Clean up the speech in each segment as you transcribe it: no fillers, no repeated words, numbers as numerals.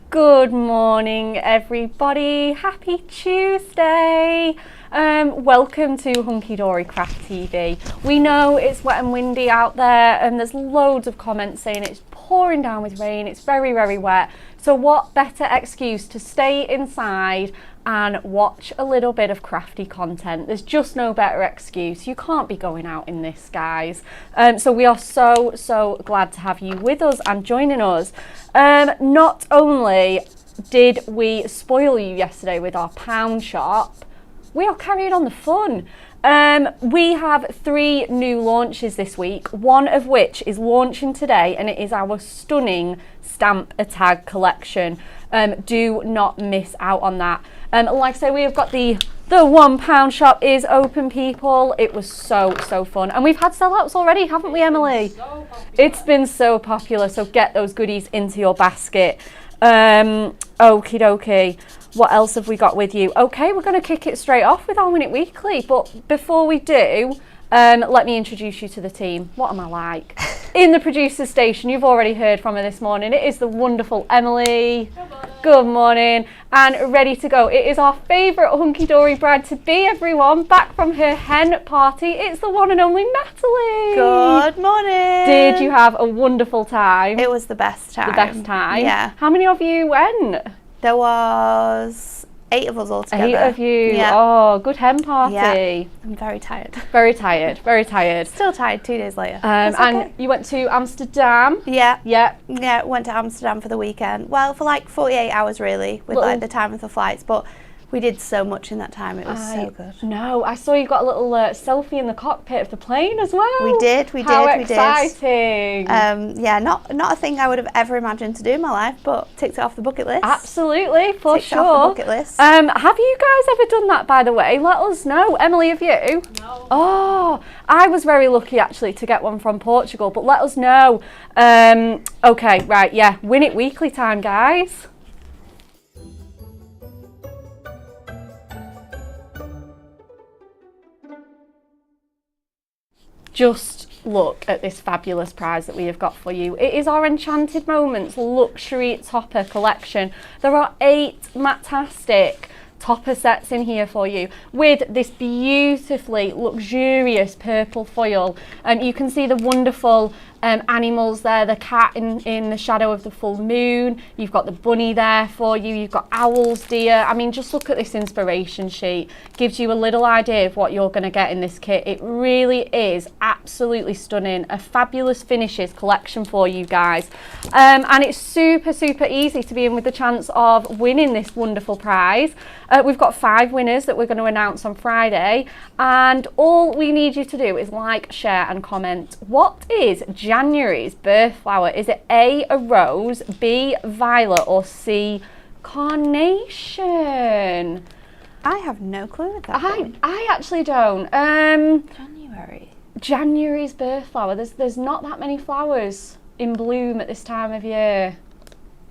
Good morning, everybody. Happy Tuesday. Welcome to Hunky Dory Craft TV. We know it's wet and windy out there, and there's loads of comments saying it's pouring down with rain. It's very, very wet. So what better excuse to stay inside and watch a little bit of crafty content? There's just no better excuse. You can't be going out in this, guys. So we are so glad to have you with us and joining us. Not only did we spoil you yesterday with our pound shop, we are carrying on the fun. We have 3 new launches this week, one of which is launching today, and it is our stunning Stamp a Tag collection. Do not miss out on that. Like I say, we have got the £1 shop is open, people. It was so fun, and we've had sellouts already, haven't we, Emily? It's been so popular, so get those goodies into your basket. Okie dokie. What else have we got with you? Okay, we're going to kick it straight off with our Win It Weekly, but before we do, let me introduce you to the team. What am I like? In the producer's station, you've already heard from her this morning. It is the wonderful Emily. Good morning. And ready to go. It is our favourite Hunky Dory bride to be, everyone. Back from her hen party. It's the one and only Natalie. Good morning. Did you have a wonderful time? It was the best time. The best time? Yeah. How many of you went? There was 8 of us all together. 8 of you. Yeah. Oh, good hen party. Yeah. I'm very tired. Very tired. Very tired. Still tired 2 days later. And okay. you went to Amsterdam. Yeah. Yeah. Yeah, went to Amsterdam for the weekend. Well, for like 48 hours really, with like the time of the flights, but we did so much in that time. It was so good. No, I saw you got a little selfie in the cockpit of the plane as well. We did. How exciting. Yeah, not a thing I would have ever imagined to do in my life, but ticked it off the bucket list. Absolutely, for ticked sure. It off the bucket list. Have you guys ever done that, by the way? Let us know. Emily, have you? No. Oh, I was very lucky actually to get one from Portugal, but let us know. Okay, right, yeah, Win It Weekly time, guys. Just look at this fabulous prize that we have got for you. It is our Enchanted Moments Luxury Topper collection. There are 8 Matastic topper sets in here for you with this beautifully luxurious purple foil. You can see the wonderful animals there, the cat in the shadow of the full moon. You've got the bunny there for you. You've got owls, deer. I mean, just look at this inspiration sheet. Gives you a little idea of what you're going to get in this kit. It really is absolutely stunning. A fabulous finishes collection for you guys. And it's super easy to be in with the chance of winning this wonderful prize. We've got 5 winners that we're going to announce on Friday. And all we need you to do is like, share and comment. What is January's birth flower? Is it A, a rose, B, violet, or C, carnation? I have no clue with that one. I actually don't. January's birth flower. There's not that many flowers in bloom at this time of year.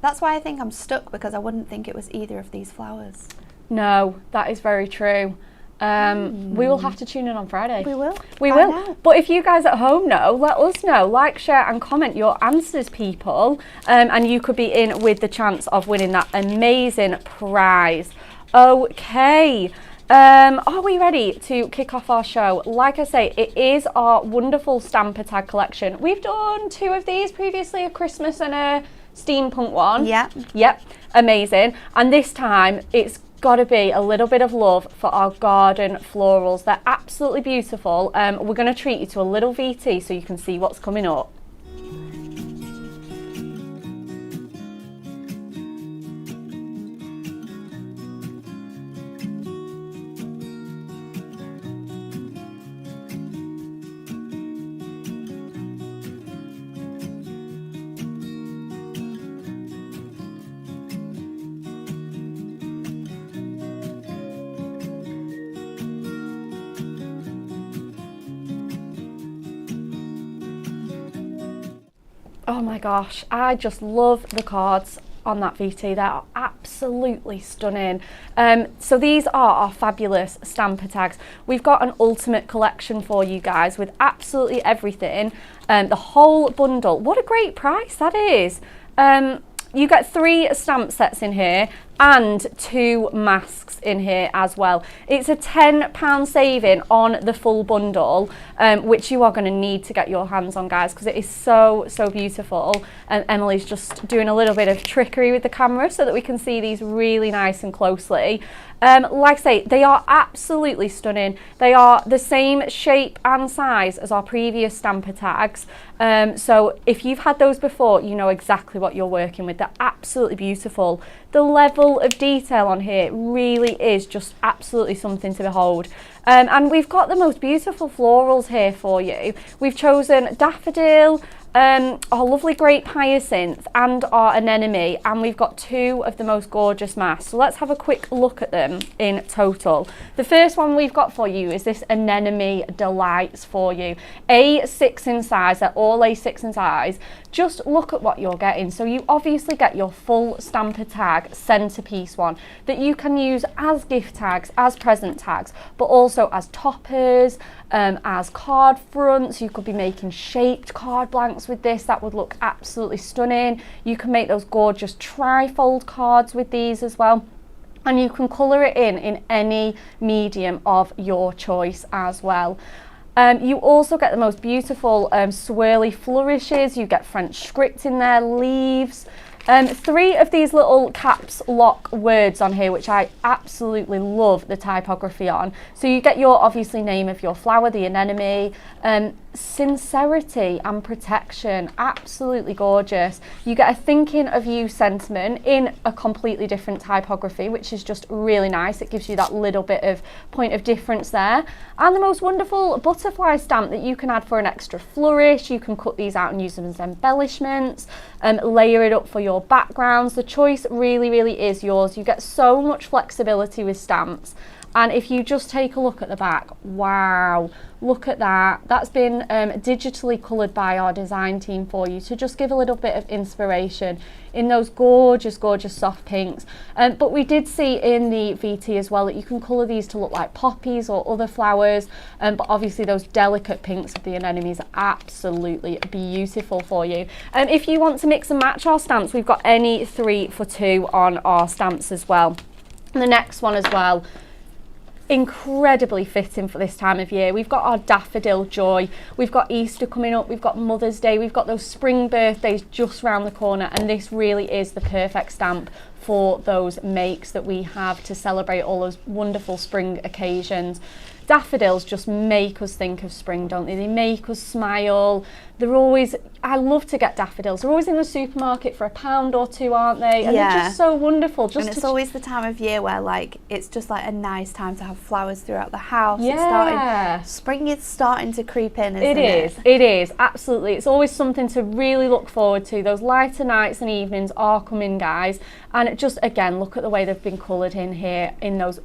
That's why I think I'm stuck, because I wouldn't think it was either of these flowers. No, that is very true. We will have to tune in on Friday. We will. We will. But if you guys at home know, let us know. Like, share and comment your answers, people. And you could be in with the chance of winning that amazing prize. Okay. Are we ready to kick off our show? Like I say, it is our wonderful Stamp a Tag collection. We've done 2 of these previously, a Christmas and a steampunk one. Yeah. Yep. Amazing. And this time it's got to be a little bit of love for our garden florals. They're absolutely beautiful. We're going to treat you to a little VT so you can see what's coming up. Oh my gosh, I just love the cards on that VT. They're absolutely stunning. So these are our fabulous Stamp a Tags. We've got an ultimate collection for you guys with absolutely everything. The whole bundle. What a great price that is. you get 3 stamp sets in here and 2 masks in here as well. It's a £10 saving on the full bundle, which you are going to need to get your hands on, guys, because it is so beautiful. And Emily's just doing a little bit of trickery with the camera so that we can see these really nice and closely. Like I say, they are absolutely stunning. They are the same shape and size as our previous stamper tags. So if you've had those before, you know exactly what you're working with. They're absolutely beautiful. The level of detail on here really is just absolutely something to behold. And we've got the most beautiful florals here for you. We've chosen daffodil, our lovely grape hyacinth and our anemone, and we've got 2 of the most gorgeous masks. So let's have a quick look at them in total. The first one we've got for you is this anemone delights for you. A6 in size, they're all A6 in size. Just look at what you're getting. So you obviously get your full stamper tag centerpiece one that you can use as gift tags, as present tags, but also as toppers, as card fronts. You could be making shaped card blanks with this. That would look absolutely stunning. You can make those gorgeous tri-fold cards with these as well. And you can colour it in any medium of your choice as well. You also get the most beautiful swirly flourishes. You get French script in there, leaves. 3 of these little caps lock words on here, which I absolutely love the typography on. So you get your obviously name of your flower, the anemone, sincerity and protection, absolutely gorgeous. You get a thinking of you sentiment in a completely different typography, which is just really nice. It gives you that little bit of point of difference there. And the most wonderful butterfly stamp that you can add for an extra flourish. You can cut these out and use them as embellishments, layer it up for your backgrounds. The choice really is yours. You get so much flexibility with stamps. And if you just take a look at the back, wow, look at that. That's been digitally coloured by our design team for you to just give a little bit of inspiration in those gorgeous soft pinks. But we did see in the VT as well that you can colour these to look like poppies or other flowers. But obviously those delicate pinks of the anemones are absolutely beautiful for you. If you want to mix and match our stamps, we've got any 3 for 2 on our stamps as well. And the next one as well, incredibly fitting for this time of year. We've got our daffodil joy, we've got Easter coming up, we've got Mother's Day, we've got those spring birthdays just round the corner, and this really is the perfect stamp for those makes that we have to celebrate all those wonderful spring occasions. Daffodils just make us think of spring, don't they? They make us smile. They're always, I love to get daffodils. They're always in the supermarket for £1 or £2, aren't they? And they're just so wonderful. And it's always the time of year where it's just like a nice time to have flowers throughout the house. Yeah. Spring is starting to creep in, isn't it? It is, absolutely. It's always something to really look forward to. Those lighter nights and evenings are coming, guys. And it just, again, look at the way they've been coloured in here in those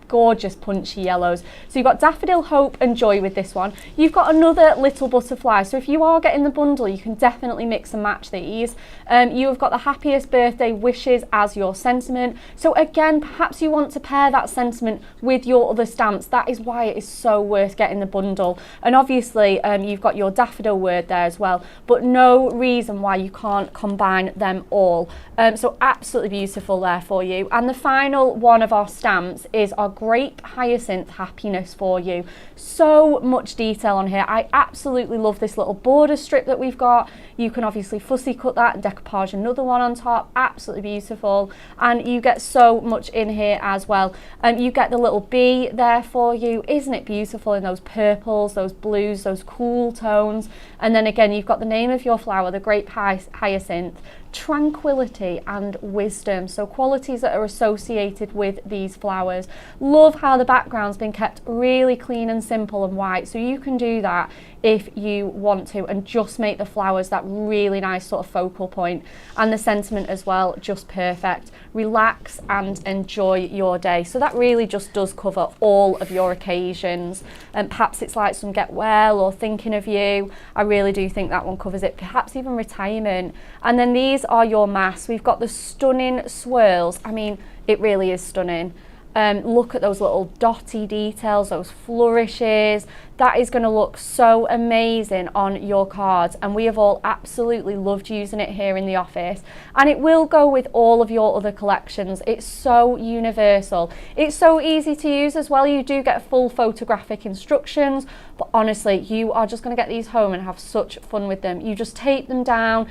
gorgeous punchy yellows. So you've got daffodil, hope and joy with this one. You've got another little butterfly, so if you are getting the bundle you can definitely mix and match these. You've got the happiest birthday wishes as your sentiment, so again perhaps you want to pair that sentiment with your other stamps. That is why it is so worth getting the bundle. And obviously you've got your daffodil word there as well, but no reason why you can't combine them all. So absolutely beautiful there for you. And the final one of our stamps is our grape hyacinth happiness for you. So much detail on here. I absolutely love this little border strip that we've got. You can obviously fussy cut that and decoupage another one on top. Absolutely beautiful. And you get so much in here as well. You get the little bee there for you. Isn't it beautiful in those purples, those blues, those cool tones? And then again you've got the name of your flower, the grape hyacinth, tranquility and wisdom, so qualities that are associated with these flowers. Love how the background's been kept really clean and simple and white, so you can do that if you want to and just make the flowers that really nice sort of focal point, and the sentiment as well, just perfect. Relax and enjoy your day. So that really just does cover all of your occasions, and perhaps it's like some get well or thinking of you. I really do think that one covers it, perhaps even retirement. And then these are your masks. We've got the stunning swirls. I mean, it really is stunning. Look at those little dotty details, those flourishes, That is going to look so amazing on your cards, and we have all absolutely loved using it here in the office, and it will go with all of your other collections. It's so universal. It's so easy to use as well. You do get full photographic instructions, but honestly, you are just going to get these home and have such fun with them. You just tape them down,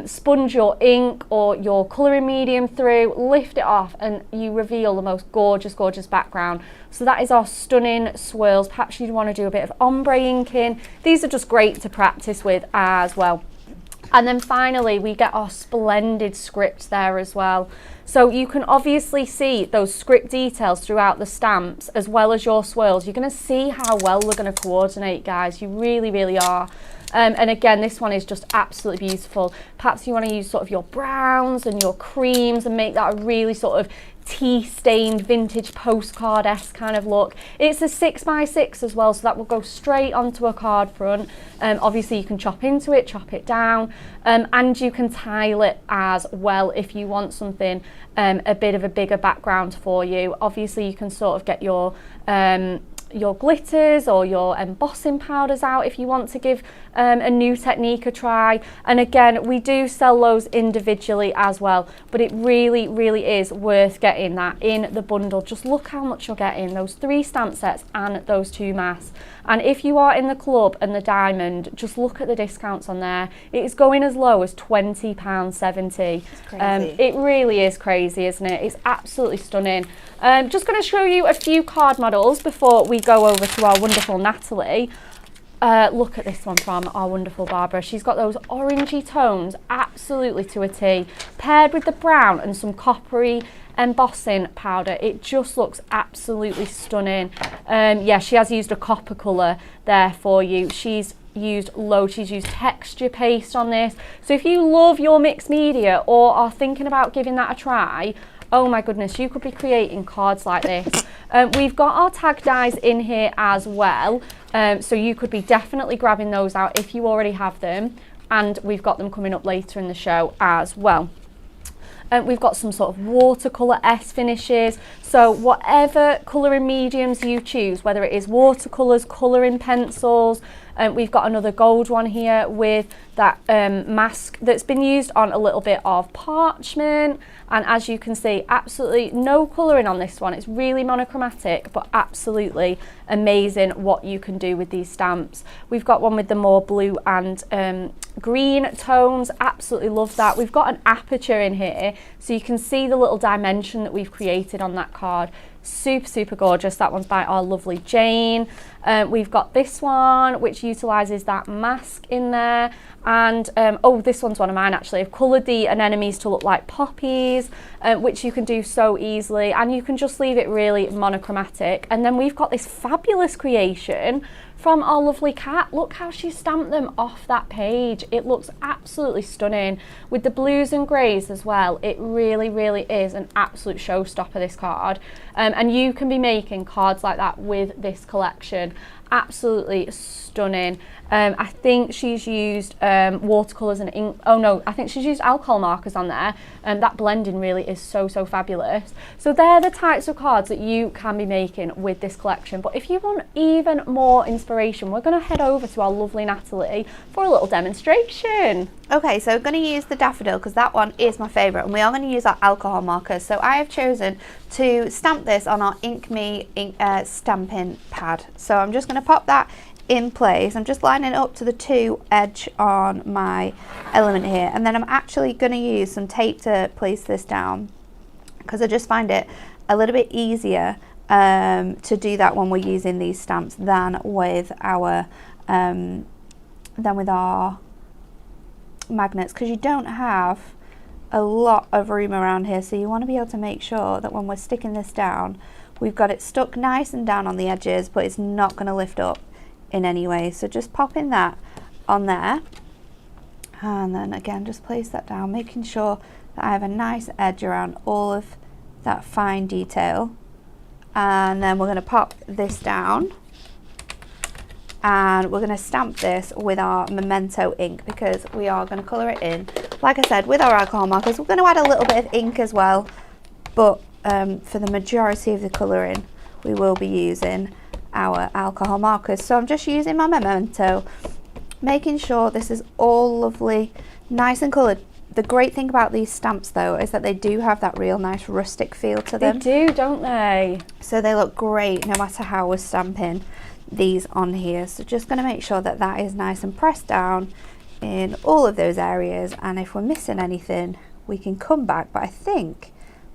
sponge your ink or your colouring medium through, lift it off, and you reveal the most gorgeous, gorgeous background. So that is our stunning swirls. Perhaps you'd want to do a bit of ombre inking. These are just great to practice with as well. And then finally, we get our splendid script there as well. So you can obviously see those script details throughout the stamps as well as your swirls. You're going to see how well they're going to coordinate, guys. You really, really are. And again, this one is just absolutely beautiful. Perhaps you want to use sort of your browns and your creams and make that a really sort of tea-stained vintage postcard-esque kind of look. It's a 6x6 as well, so that will go straight onto a card front. Obviously you can chop into it, chop it down, and you can tile it as well if you want something a bit of a bigger background for you. Obviously you can sort of get your glitters or your embossing powders out if you want to give a new technique a try. And again, we do sell those individually as well, but it really, really is worth getting that in the bundle. Just look how much you're getting, those 3 stamp sets and those 2 masks. And if you are in the club and the diamond, just look at the discounts on there. It is going as low as £20.70. It really is crazy, isn't it? It's absolutely stunning. Just going to show you a few card models before we go over to our wonderful Natalie. Look at this one from our wonderful Barbara. She's got those orangey tones absolutely to a T, paired with the brown and some coppery embossing powder. It just looks absolutely stunning. Yeah, she has used a copper colour there for you. She's used texture paste on this. So if you love your mixed media or are thinking about giving that a try, oh my goodness, you could be creating cards like this. We've got our tag dies in here as well, so you could be definitely grabbing those out if you already have them, and we've got them coming up later in the show as well. We've got some sort of watercolour S finishes, so whatever colouring mediums you choose, whether it is watercolours, colouring pencils. We've got another gold one here with that mask that's been used on a little bit of parchment, and as you can see, absolutely no colouring on this one. It's really monochromatic, but absolutely amazing what you can do with these stamps. We've got one with the more blue and green tones. Absolutely love that. We've got an aperture in here, so you can see the little dimension that we've created on that card. Super, super gorgeous. That one's by our lovely Jane. We've got this one, which utilises that mask in there. And, oh, this one's one of mine actually. I've coloured the anemones to look like poppies, which you can do so easily. And you can just leave it really monochromatic. And then we've got this fabulous creation from our lovely Kat. Look how she stamped them off that page. It looks absolutely stunning with the blues and greys as well. It really, really is an absolute showstopper, this card. And you can be making cards like that with this collection. Absolutely stunning. I think she's used watercolours and ink. Oh no, I think she's used alcohol markers on there. That blending really is so, so fabulous. So they're the types of cards that you can be making with this collection. But if you want even more inspiration, we're going to head over to our lovely Natalie for a little demonstration. Okay, so I'm going to use the daffodil because that one is my favourite, and we are going to use our alcohol markers. So I have chosen to stamp this on our Inkme stamping pad. So I'm just going to pop that in place. I'm just lining it up to the 2 edge on my element here, and then I'm actually going to use some tape to place this down because I just find it a little bit easier to do that when we're using these stamps than with our magnets, because you don't have a lot of room around here, so you want to be able to make sure that when we're sticking this down, we've got it stuck nice and down on the edges, but it's not going to lift up in any way. So just popping that on there, and then again just place that down, making sure that I have a nice edge around all of that fine detail. And then we're going to pop this down, and we're going to stamp this with our Memento ink because we are going to colour it in, like I said, with our alcohol markers. We're going to add a little bit of ink as well, but for the majority of the colouring we will be using our alcohol markers. So I'm just using my Memento, making sure this is all lovely, nice and coloured. The great thing about these stamps though is that they do have that real nice rustic feel to them. They do, don't they? So they look great no matter how we're stamping these on here. So just going to make sure that that is nice and pressed down in all of those areas, and if we're missing anything we can come back, but I think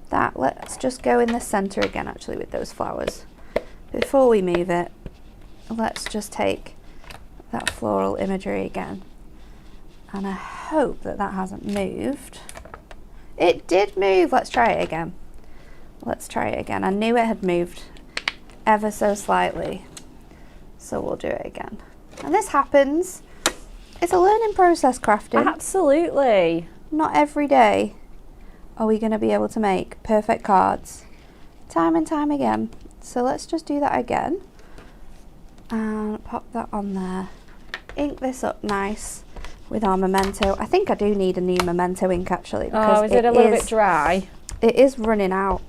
that let's just go in the center again actually with those flowers. Before we move it, let's just take that floral imagery again, and I hope that that hasn't moved. It did move. Let's try it again. Let's try it again. I knew it had moved ever so slightly, so we'll do it again. And this happens. It's a learning process, crafting. Absolutely. Not every day are we going to be able to make perfect cards, time and time again. So let's just do that again and pop that on there. Ink this up nice with our Memento. I think I do need a new Memento ink actually, because is it a little bit dry? It is running out.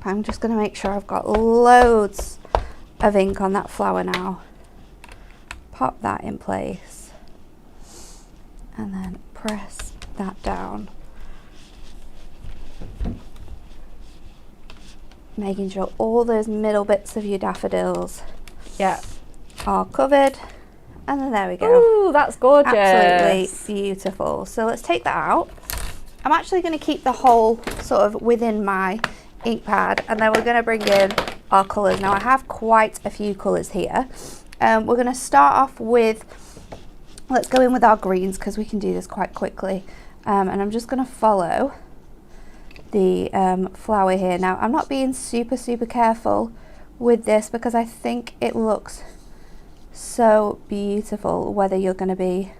I'm just going to make sure I've got loads of ink on that flower now. Pop that in place and then press that down, making sure all those middle bits of your daffodils are covered, and then there we go. Ooh, that's gorgeous. Absolutely beautiful. So let's take that out. I'm actually going to keep the whole sort of within my ink pad, and then we're going to bring in our colours. Now I have quite a few colours here. We're going to start off with, let's go in with our greens because we can do this quite quickly. And I'm just going to follow the flower here. Now I'm not being super careful with this because I think it looks so beautiful, whether you're going to be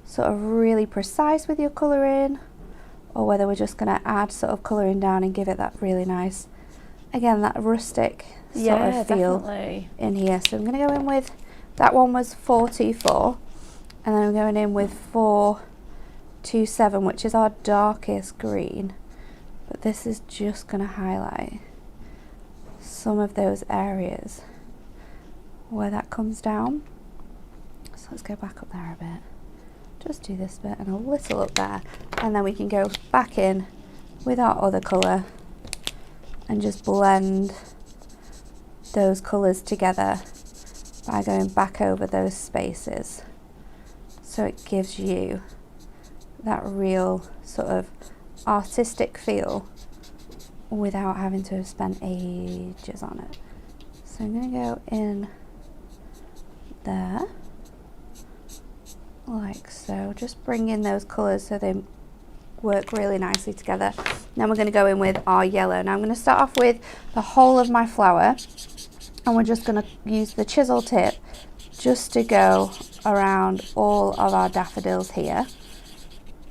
sort of really precise with your colouring or whether we're just going to add sort of colouring down and give it that really nice, again, that rustic sort of feel definitely in here. So I'm going to go in with, that one was 424, and then I'm going in with 427, which is our darkest green, but this is just going to highlight some of those areas where that comes down. So let's go back up there a bit, just do this bit and a little up there, and then we can go back in with our other colour and just blend those colours together by going back over those spaces, so it gives you that real sort of artistic feel without having to have spent ages on it. So I'm going to go in there like so, just bring in those colours so they work really nicely together. Now we're going to go in with our yellow. Now I'm going to start off with the whole of my flower, and we're just going to use the chisel tip just to go around all of our daffodils here.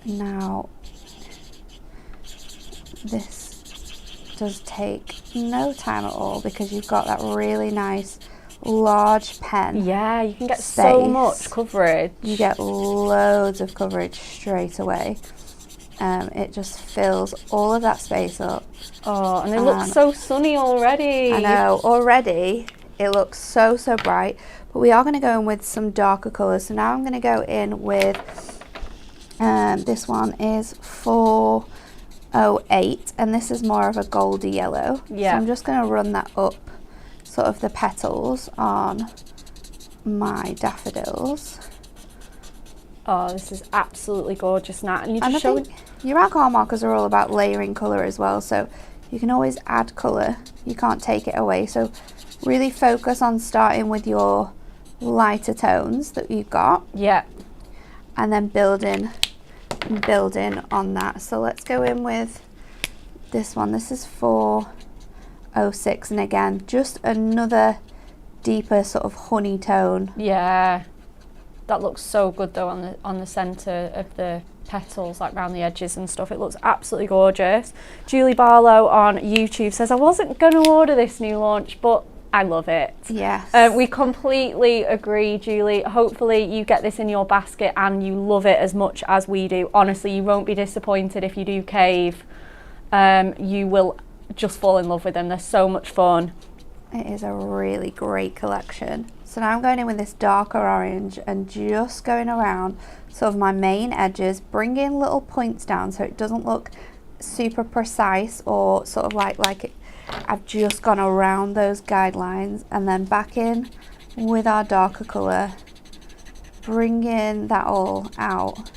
Now this does take no time at all because you've got that really nice large pen. Yeah, you can get space. so much coverage. You get loads of coverage straight away. It just fills all of that space up. Oh, and it looks so sunny already. I know, already it looks so bright, but we are going to go in with some darker colours. So now I'm going to go in with, this one is 408, and this is more of a goldy yellow. Yeah. So I'm just going to run that up sort of the petals on my daffodils. Oh, this is absolutely gorgeous, Nat. And you just showing. Your alcohol markers are all about layering colour as well, so you can always add colour. You can't take it away. So really focus on starting with your lighter tones that you've got. Yeah. And then building on that. So let's go in with this one. This is 406, and again, just another deeper sort of honey tone. Yeah. That looks so good though on the centre of the petals, like round the edges and stuff. It looks absolutely gorgeous. Julie Barlow on YouTube says, I wasn't going to order this new launch, but I love it. Yes. We completely agree, Julie. Hopefully you get this in your basket and you love it as much as we do. Honestly, you won't be disappointed if you do Cave. You will just fall in love with them. They're so much fun. It is a really great collection. So now I'm going in with this darker orange and just going around sort of my main edges, bringing little points down so it doesn't look super precise or sort of like I've just gone around those guidelines, and then back in with our darker colour, bringing that all out.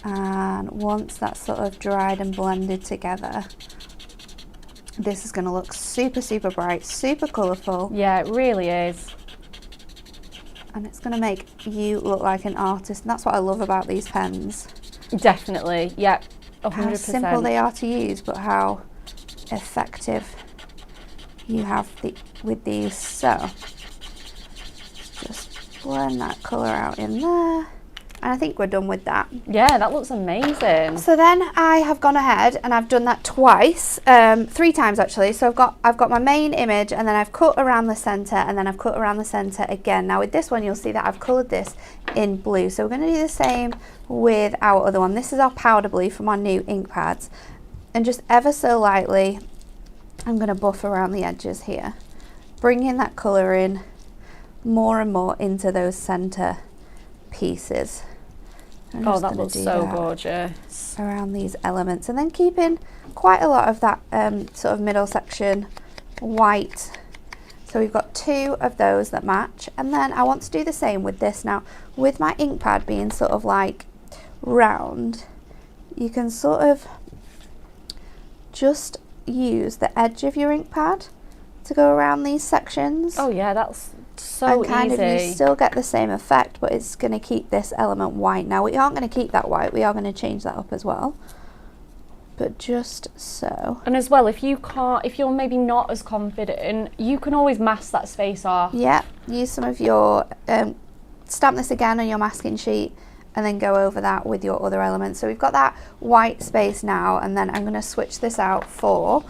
And once that's sort of dried and blended together, this is going to look super, super bright, super colourful. Yeah, it really is. And it's going to make you look like an artist. And that's what I love about these pens. Definitely, yeah, 100%. How simple they are to use, but how effective you have with these. So just blend that colour out in there. And I think we're done with that. Yeah, that looks amazing. So then I have gone ahead and I've done that twice, 3 times actually. So I've got my main image, and then I've cut around the centre, and then I've cut around the centre again. Now with this one, you'll see that I've coloured this in blue. So we're going to do the same with our other one. This is our powder blue from our new ink pads. And just ever so lightly, I'm going to buff around the edges here, bringing that colour in more and more into those centre pieces. Oh, that looks so gorgeous. Around these elements, and then keeping quite a lot of that sort of middle section white. So we've got 2 of those that match, and then I want to do the same with this. Now with my ink pad being sort of like round, you can sort of just use the edge of your ink pad to go around these sections. Oh yeah, that's so and kind easy. of you still get the same effect, but it's going to keep this element white. Now we aren't going to keep that white, we are going to change that up as well, but just so. And as well, if you're maybe not as confident, you can always mask that space off. Yeah, use some of your stamp this again on your masking sheet, and then go over that with your other elements. So we've got that white space now, and then I'm going to switch this out for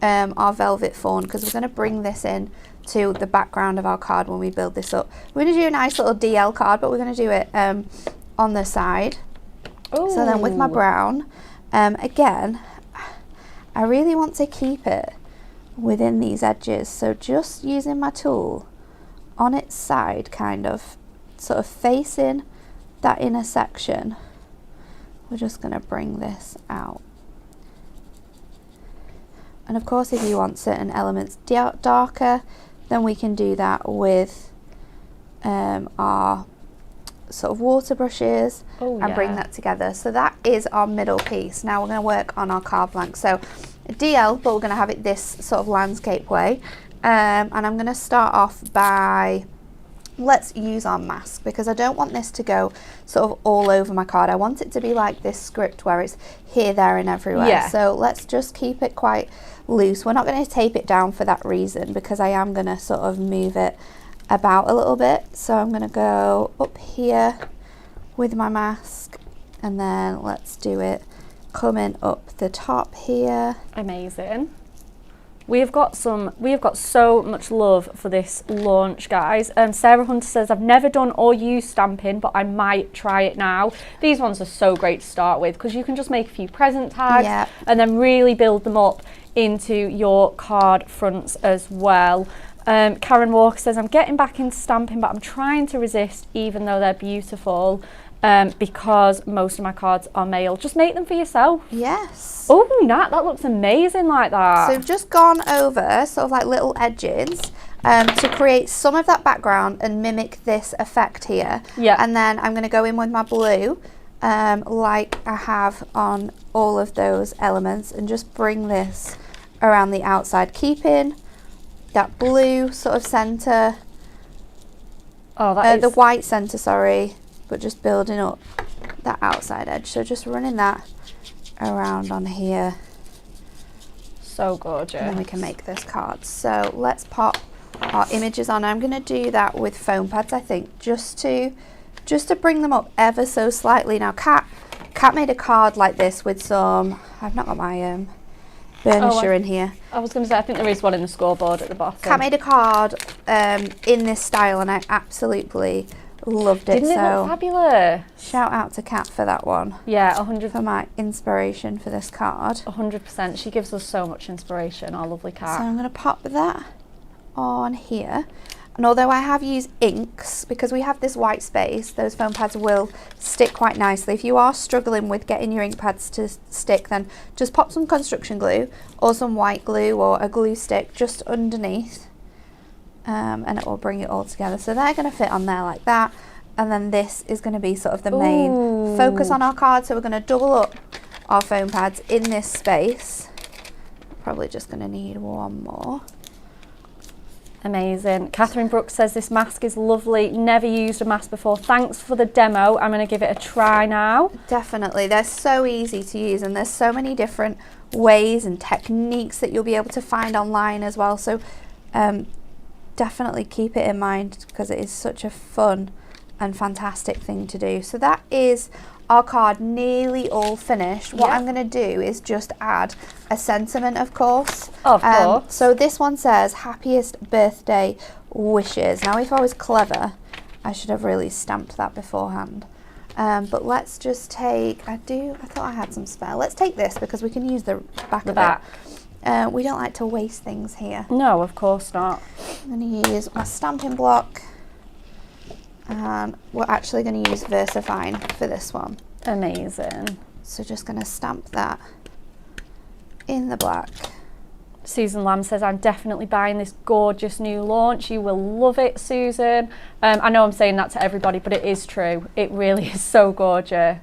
our velvet fawn, because we're going to bring this in to the background of our card when we build this up. We're going to do a nice little DL card, but we're going to do it on the side. Ooh. So then with my brown, again, I really want to keep it within these edges. So just using my tool on its side, kind of sort of facing that inner section, we're just going to bring this out. And of course, if you want certain elements darker, then we can do that with our sort of water brushes and bring that together. So that is our middle piece. Now we're going to work on our card blank. So DL, but we're going to have it this sort of landscape way. And I'm going to start off by, let's use our mask, because I don't want this to go sort of all over my card. I want it to be like this script where it's here, there and everywhere. Yeah. So let's just keep it quite loose. We're not going to tape it down for that reason, because I am going to sort of move it about a little bit. So I'm going to go up here with my mask, and then let's do it coming up the top here. Amazing. We have got so much love for this launch, guys. Sarah Hunter says, I've never done or used stamping, but I might try it now. These ones are so great to start with, because you can just make a few present tags and then really build them up into your card fronts as well. Karen Walker says, I'm getting back into stamping, but I'm trying to resist, even though they're beautiful. Because most of my cards are mailed. Just make them for yourself. Yes. Oh, Nat, that looks amazing like that. So I've just gone over sort of like little edges to create some of that background and mimic this effect here. Yeah. And then I'm going to go in with my blue like I have on all of those elements, and just bring this around the outside, keeping that blue sort of centre. Oh, that is the white centre, sorry. But just building up that outside edge. So just running that around on here. so gorgeous. And then we can make this card. So let's pop our images on. I'm going to do that with foam pads, I think, just to bring them up ever so slightly. Now, Kat made a card like this with some, I've not got my burnisher in here. I was going to say, I think there is one in the scoreboard at the bottom. Kat made a card in this style, and I absolutely loved it. Didn't it look fabulous? Shout out to Kat for that one. Yeah, 100%. For my inspiration for this card. 100%. She gives us so much inspiration, our lovely Kat. So I'm going to pop that on here. And although I have used inks, because we have this white space, those foam pads will stick quite nicely. If you are struggling with getting your ink pads to stick, then just pop some construction glue or some white glue or a glue stick just underneath, and it will bring it all together. So they're going to fit on there like that. And then this is going to be sort of the main focus on our card. So we're going to double up our foam pads in this space. Probably just going to need one more. Amazing. Catherine Brooks says this mask is lovely. Never used a mask before. Thanks for the demo. I'm going to give it a try now. Definitely. They're so easy to use, and there's so many different ways and techniques that you'll be able to find online as well. So definitely keep it in mind, because it is such a fun and fantastic thing to do. So that is our card nearly all finished. What I'm going to do is just add a sentiment, of course. Of course. So this one says, happiest birthday wishes. Now, if I was clever, I should have really stamped that beforehand. But let's just take, I thought I had some spare. Let's take this, because we can use the back of it. We don't like to waste things here. No, of course not. I'm going to use my stamping block. And we're actually going to use VersaFine for this one. Amazing. So just going to stamp that in the black. Susan Lamb says, I'm definitely buying this gorgeous new launch. You will love it, Susan. I know I'm saying that to everybody, but it is true. It really is so gorgeous.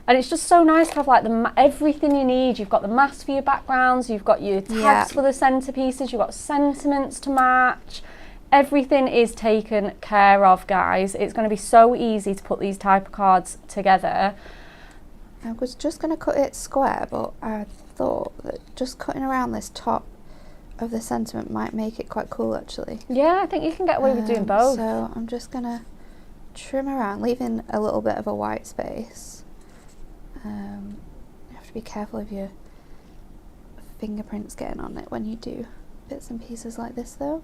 And it's just so nice to have like everything you need. You've got the mask for your backgrounds, you've got your tags for the centerpieces, you've got sentiments to match. Everything is taken care of, guys. It's going to be so easy to put these type of cards together. I was just going to cut it square, but I thought that just cutting around this top of the sentiment might make it quite cool, actually. Yeah, I think you can get away with doing both. So I'm just going to trim around, leaving a little bit of a white space. You have to be careful of your fingerprints getting on it when you do bits and pieces like this, though.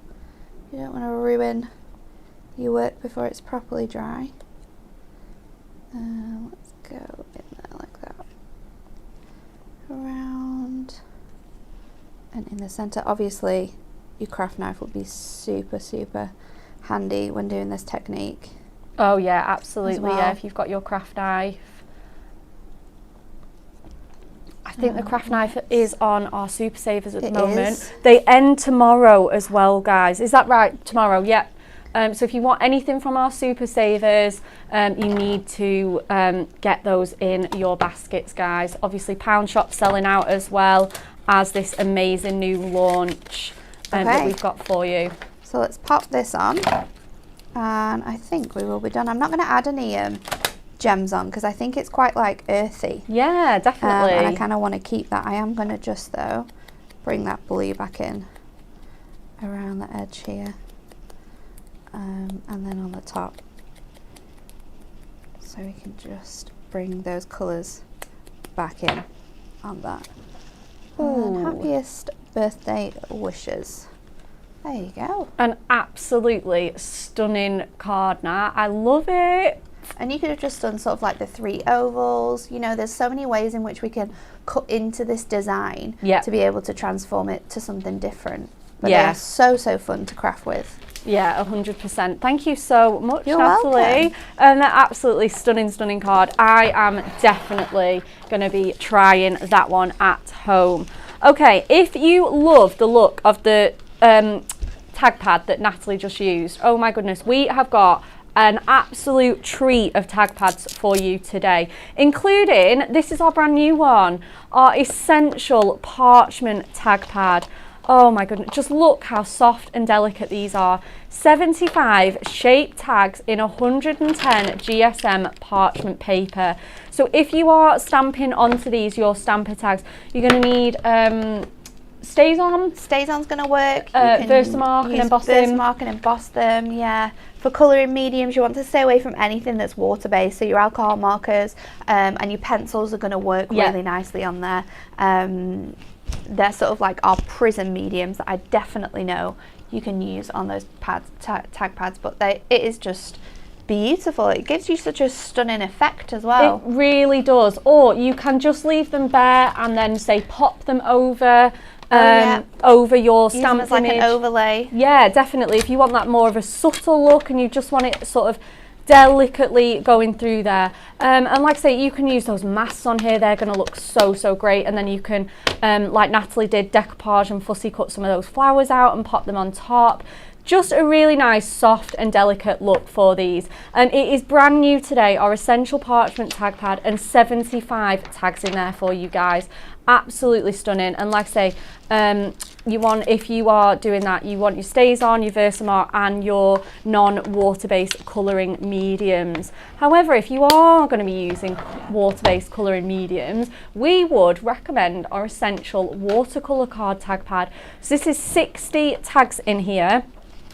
You don't want to ruin your work before it's properly dry. Let's go in there like that. Around. And in the centre, obviously, your craft knife would be super, super handy when doing this technique. Oh yeah, absolutely. Well. Yeah, if you've got your craft knife. I think the craft knife is on our Super Savers at the moment. They end tomorrow as well, guys. Is that right? Tomorrow, yep. So if you want anything from our Super Savers, you need to get those in your baskets, guys. Obviously, Pound Shop selling out as well as this amazing new launch that we've got for you. So let's pop this on, and I think we will be done. I'm not going to add any gems on, because I think it's quite like earthy. Yeah, definitely. And I kind of want to keep that. I am going to just, though, bring that blue back in around the edge here, and then on the top, so we can just bring those colours back in on that. And then happiest birthday wishes. There you go. An absolutely stunning card now. I love it. And you could have just done sort of like the 3 ovals. You know, there's so many ways in which we can cut into this design to be able to transform it to something different. But they are so, so fun to craft with. Yeah, 100%. Thank you so much, You're Natalie. welcome. And that absolutely stunning card. I am definitely going to be trying that one at home. Okay, if you love the look of the tag pad that Natalie just used, oh my goodness, we have got an absolute treat of tag pads for you today, including, this is our brand new one, our Essential Parchment Tag Pad. Oh my goodness, just look how soft and delicate these are. 75 shaped tags in 110 GSM parchment paper. So if you are stamping onto these, your stamper tags, you're going to need StazOn. StazOn's going to work. Versamark and emboss them. Versamark and emboss them, yeah. For colouring mediums, you want to stay away from anything that's water-based. So your alcohol markers and your pencils are going to work really nicely on there. They're sort of like our prism mediums that I definitely know you can use on those pads, tag pads. But it is just beautiful. It gives you such a stunning effect as well. It really does. Or you can just leave them bare and then say pop them over over your Use them stamp as like image. an overlay. Yeah, definitely. If you want that more of a subtle look and you just want it sort of delicately going through there. And like I say, you can use those masks on here. They're going to look so, so great. And then you can, like Natalie did, decoupage and fussy cut some of those flowers out and pop them on top. Just a really nice, soft and delicate look for these. And it is brand new today, our Essential Parchment tag pad, and 75 tags in there for you guys. Absolutely stunning. And like I say, if you are doing that, you want your StazOn, your Versamark and your non-water-based colouring mediums. However, if you are going to be using water-based colouring mediums, we would recommend our Essential Watercolour Card tag pad. So this is 60 tags in here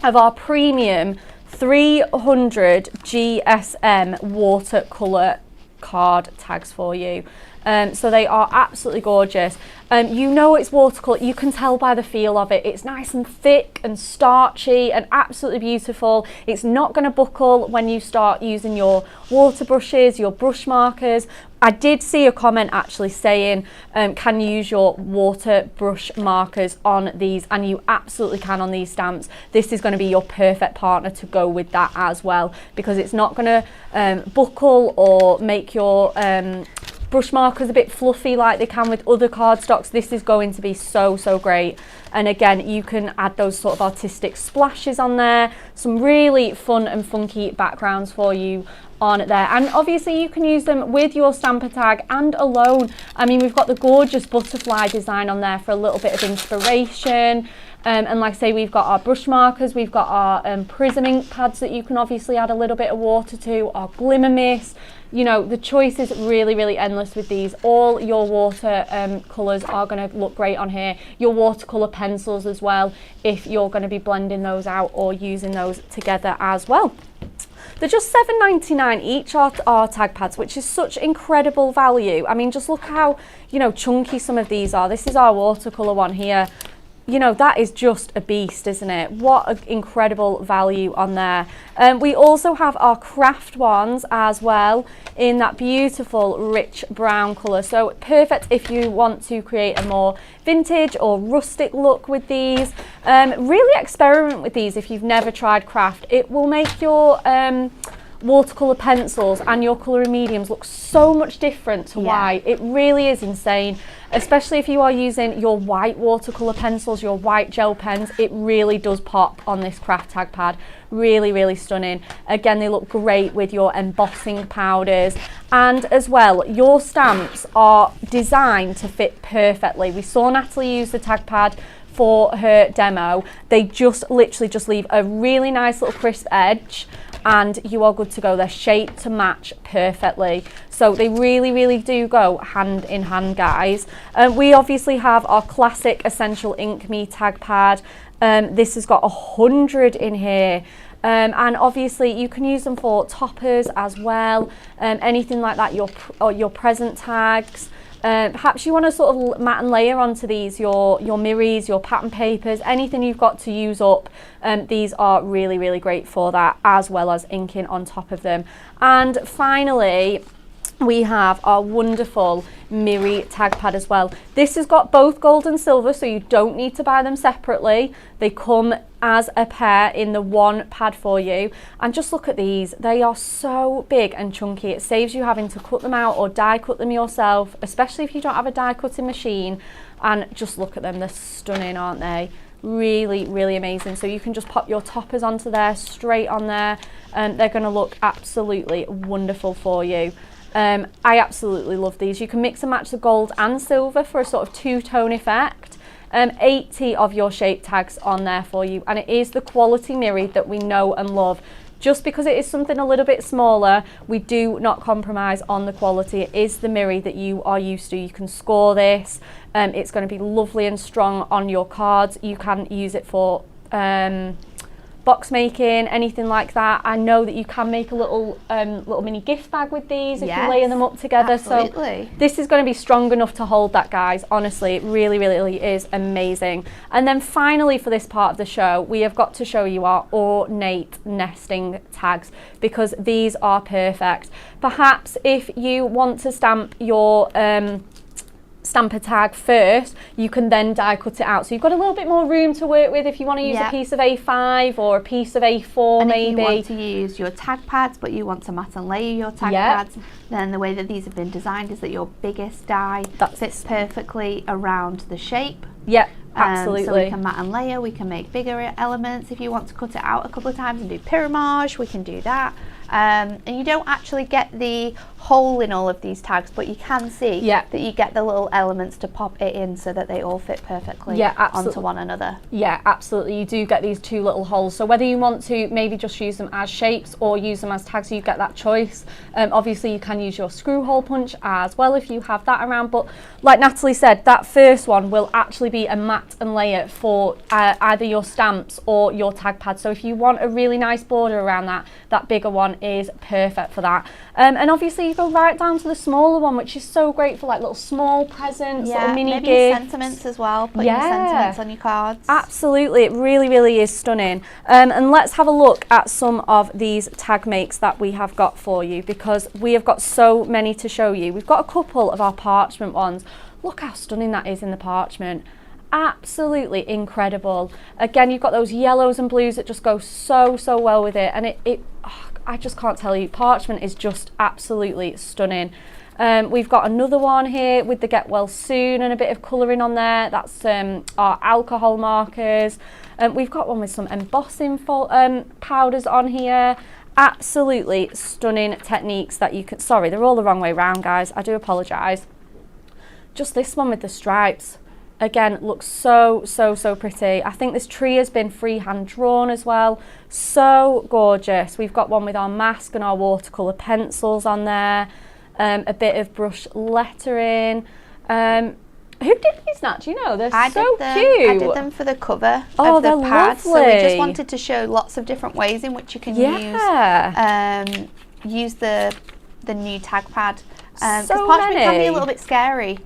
of our premium 300 GSM watercolour card tags for you. So they are absolutely gorgeous. You know it's watercolour, you can tell by the feel of it. It's nice and thick and starchy and absolutely beautiful. It's not going to buckle when you start using your water brushes, your brush markers. I did see a comment actually saying, can you use your water brush markers on these? And you absolutely can on these stamps. This is going to be your perfect partner to go with that as well, because it's not going to buckle or make your brush markers a bit fluffy like they can with other cardstocks. This is going to be so, so great. And again, you can add those sort of artistic splashes on there, some really fun and funky backgrounds for you on there. And obviously you can use them with your stamper tag and alone. I mean, we've got the gorgeous butterfly design on there for a little bit of inspiration. And like I say, we've got our brush markers, we've got our prism ink pads that you can obviously add a little bit of water to, our glimmer mist. You know, the choice is really, really endless with these. All your water colours are going to look great on here. Your watercolour pencils as well, if you're going to be blending those out or using those together as well. They're just $7.99 each, our tag pads, which is such incredible value. I mean, just look how, you know, chunky some of these are. This is our watercolour one here. You know, that is just a beast, isn't it? What an incredible value on there. We also have our craft ones as well in that beautiful rich brown colour. So perfect if you want to create a more vintage or rustic look with these. Really experiment with these if you've never tried craft. It will make your watercolour pencils and your colouring mediums look so much different to white. It really is insane, especially if you are using your white watercolour pencils, your white gel pens. It really does pop on this craft tag pad. Really, really stunning. Again, they look great with your embossing powders, and as well, your stamps are designed to fit perfectly. We saw Natalie use the tag pad for her demo. They just literally just leave a really nice little crisp edge, and you are good to go. They're shaped to match perfectly. So they really, really do go hand in hand, guys. We obviously have our classic Essential Ink Me tag pad. This has got 100 in here. And obviously you can use them for toppers as well. Anything like that, your present tags. Perhaps you want to sort of mat and layer onto these your mirrors, your pattern papers, anything you've got to use up. These are really, really great for that, as well as inking on top of them. And finally, we have our wonderful Miri tag pad as well. This has got both gold and silver, so you don't need to buy them separately. They come as a pair in the one pad for you. And just look at these. They are so big and chunky. It saves you having to cut them out or die cut them yourself, especially if you don't have a die cutting machine. And just look at them. They're stunning, aren't they? Really, really amazing. So you can just pop your toppers onto there, straight on there, and they're going to look absolutely wonderful for you. I absolutely love these. You can mix and match the gold and silver for a sort of two-tone effect. 80 of your shape tags on there for you, and it is the quality Miri that we know and love. Just because it is something a little bit smaller, we do not compromise on the quality. It is the Miri that you are used to. You can score this. It's going to be lovely and strong on your cards. You can use it for box making, anything like that. I know that you can make a little mini gift bag with these if you layer them up together. Absolutely. So this is going to be strong enough to hold that, guys. Honestly, it really, really is amazing. And then finally, for this part of the show, we have got to show you our ornate nesting tags, because these are perfect. Perhaps if you want to stamp your stamp a tag first, you can then die cut it out. So you've got a little bit more room to work with if you want to use a piece of A5 or a piece of A4 and maybe. If you want to use your tag pads, but you want to mat and layer your tag pads, then the way that these have been designed is that your biggest die fits perfectly around the shape. Yeah, absolutely. So we can mat and layer, we can make bigger elements. If you want to cut it out a couple of times and do pyramage, we can do that. And you don't actually get the hole in all of these tags, but you can see that you get the little elements to pop it in so that they all fit perfectly onto one another. Yeah, absolutely. You do get these two little holes. So whether you want to maybe just use them as shapes or use them as tags, you get that choice. Obviously, you can use your screw hole punch as well if you have that around. But like Natalie said, that first one will actually be a mat and layer for either your stamps or your tag pad. So if you want a really nice border around that bigger one is perfect for that. And obviously you go right down to the smaller one, which is so great for like little small presents, little mini maybe gifts. sentiments as well, put your sentiments on your cards. Absolutely, it really, really is stunning. And let's have a look at some of these tag makes that we have got for you, because we have got so many to show you. We've got a couple of our parchment ones. Look how stunning that is in the parchment. Absolutely incredible. Again, you've got those yellows and blues that just go so well with it, and I just can't tell you, parchment is just absolutely stunning. We've got another one here with the Get Well Soon and a bit of colouring on there. That's our alcohol markers. We've got one with some embossing powders on here. Absolutely stunning techniques that you can, sorry, they're all the wrong way round, guys, I do apologise. Just this one with the stripes. Again, looks so pretty. I think this tree has been freehand drawn as well. So gorgeous. We've got one with our mask and our watercolour pencils on there. A bit of brush lettering. Who did these, Nat? Do you know? They're so cute. I did them for the cover of the pad. So we just wanted to show lots of different ways in which you can use the new tag pad. Because parchment can be a little bit scary.